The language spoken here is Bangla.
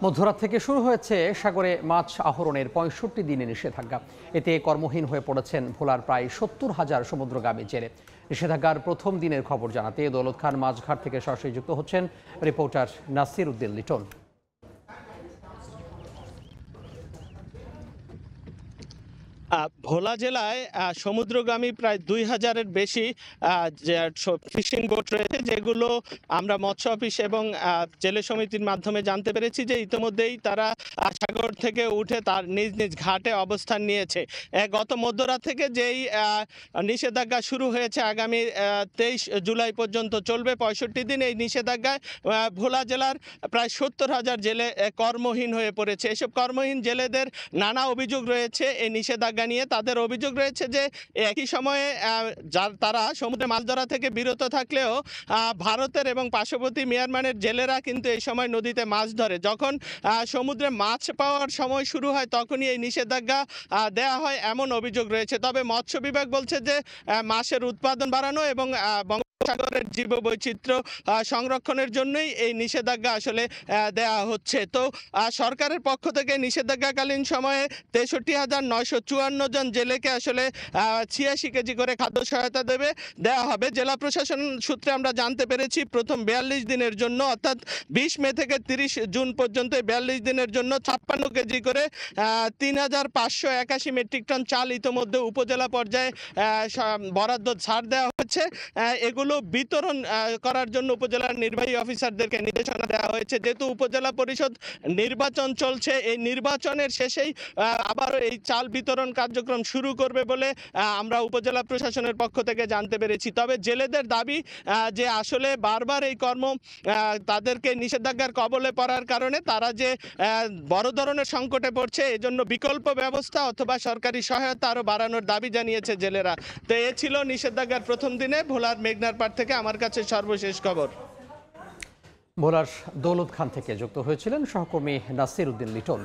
মধ্যরাত থেকে শুরু হয়েছে সাগরে মাছ আহরণের ৬৫ দিনের নিষেধাজ্ঞা। এতে কর্মহীন হয়ে পড়েছেন ভোলার প্রায় ৭০,০০০ সমুদ্রগামী জেলে। নিষেধাজ্ঞার প্রথম দিনের খবর জানাতে দৌলত খান মাছঘাট থেকে সরাসরি যুক্ত হচ্ছেন রিপোর্টার নাসির উদ্দিন লিটন। ভোলা জেলায় সমুদ্রগামী প্রায় ২,০০০-এর বেশি ফিশিং বোট রয়েছে, যেগুলো আমরা মৎস্য অফিস এবং জেলে সমিতির মাধ্যমে জানতে পেরেছি যে ইতিমধ্যেই তারা সাগর থেকে উঠে তার নিজ নিজ ঘাটে অবস্থান নিয়েছে। গত মধ্যরাত থেকে যেই নিষেধাজ্ঞা শুরু হয়েছে আগামী ২৩ জুলাই পর্যন্ত চলবে ৬৫ দিন। এই নিষেধাজ্ঞায় ভোলা জেলার প্রায় ৭০,০০০ জেলে কর্মহীন হয়ে পড়েছে। এসব কর্মহীন জেলেদের নানা অভিযোগ রয়েছে এই নিষেধাজ্ঞা নিয়ে। তাদের অভিযোগ রয়েছে যে একই সময়ে তারা সমুদ্রে মাছ ধরা থেকে বিরত থাকলেও ভারতের এবং পার্শ্ববর্তী মিয়ানমারের জেলেরা কিন্তু এই সময় নদীতে মাছ ধরে। যখন সমুদ্রে মাছ পাওয়ার সময় শুরু হয় তখনই এই নিষেধাজ্ঞা দেওয়া হয়, এমন অভিযোগ রয়েছে। তবে মৎস্য বিভাগ বলছে যে মাছের উৎপাদন বাড়ানো এবং সাগরের জীববৈচিত্র্য সংরক্ষণের জন্যই এই নিষেধাজ্ঞা আসলে দেয়া হচ্ছে। তো সরকারের পক্ষ থেকে নিষেধাজ্ঞাকালীন সময়ে ৬৩,৯৫৪ জন জেলেকে আসলে ৮৬ কেজি করে খাদ্য সহায়তা দেওয়া হবে। জেলা প্রশাসন সূত্রে আমরা জানতে পেরেছি প্রথম ৪২ দিনের জন্য, অর্থাৎ ২০ মে থেকে ৩০ জুন পর্যন্ত ৪২ দিনের জন্য ৫৬ কেজি করে ৩,৫৮১ মেট্রিক টন চাল ইতোমধ্যে উপজেলা পর্যায়ে বরাদ্দ ছাড় দেওয়া হচ্ছে। এগুলো বিতরণ করার জন্য উপজেলার নির্বাহী অফিসারদেরকে নির্দেশনা দেওয়া হয়েছে। যেহেতু উপজেলা পরিষদ নির্বাচন চলছে, এই নির্বাচনের শেষেই আবারও এই চাল বিতরণ কার্যক্রম শুরু করবে বলে আমরা উপজেলা প্রশাসনের পক্ষ থেকে জানতে পেরেছি। তবে জেলেদের দাবি যে আসলে বারবার এই কর্ম তাদেরকে নিষেধাজ্ঞার কবলে পড়ার কারণে তারা যে বড় ধরনের সংকটে পড়ছে, এজন্য বিকল্প ব্যবস্থা অথবা সরকারি সহায়তা আরও বাড়ানোর দাবি জানিয়েছে জেলেরা। তো এ ছিল নিষেধাজ্ঞার প্রথম দিনে ভোলার মেঘনার পাড় থেকে আমার কাছে সর্বশেষ খবর। ভোলার দৌলত খান থেকে যুক্ত হয়েছিলেন সহকর্মী নাসির উদ্দিন লিটন।